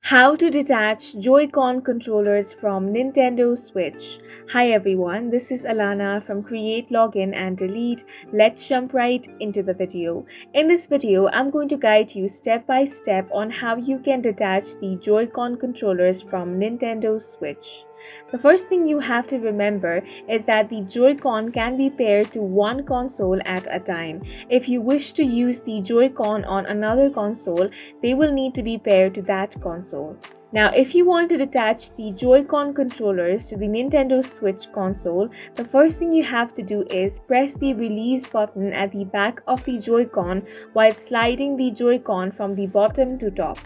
How to detach Joy-Con controllers from Nintendo Switch. Hi everyone, this is Alana from Create, Login and Delete. Let's jump right into the video. In this video, I'm going to guide you step by step on how you can detach the Joy-Con controllers from Nintendo Switch. The first thing you have to remember is that the Joy-Con can be paired to one console at a time. If you wish to use the Joy-Con on another console, they will need to be paired to that console. Now, if you want to detach the Joy-Con controllers to the Nintendo Switch console, the first thing you have to do is press the release button at the back of the Joy-Con while sliding the Joy-Con from the bottom to top.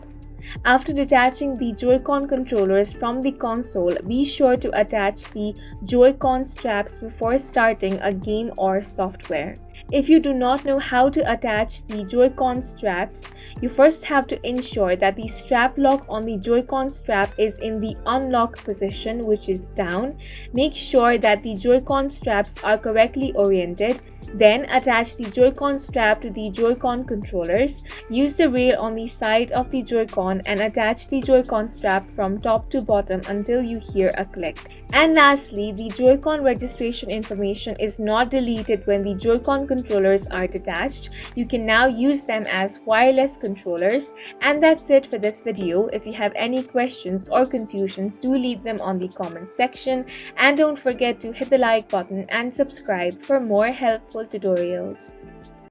After detaching the Joy-Con controllers from the console, be sure to attach the Joy-Con straps before starting a game or software. If you do not know how to attach the Joy-Con straps, you first have to ensure that the strap lock on the Joy-Con strap is in the unlock position, which is down. Make sure that the Joy-Con straps are correctly oriented. Then attach the Joy-Con strap to the Joy-Con controllers. Use the rail on the side of the Joy-Con and attach the Joy-Con strap from top to bottom until you hear a click. And lastly, the Joy-Con registration information is not deleted when the Joy-Con controllers are detached. You can now use them as wireless controllers. And that's it for this video. If you have any questions or confusions, do leave them on the comment section. And don't forget to hit the like button and subscribe for more helpful tutorials.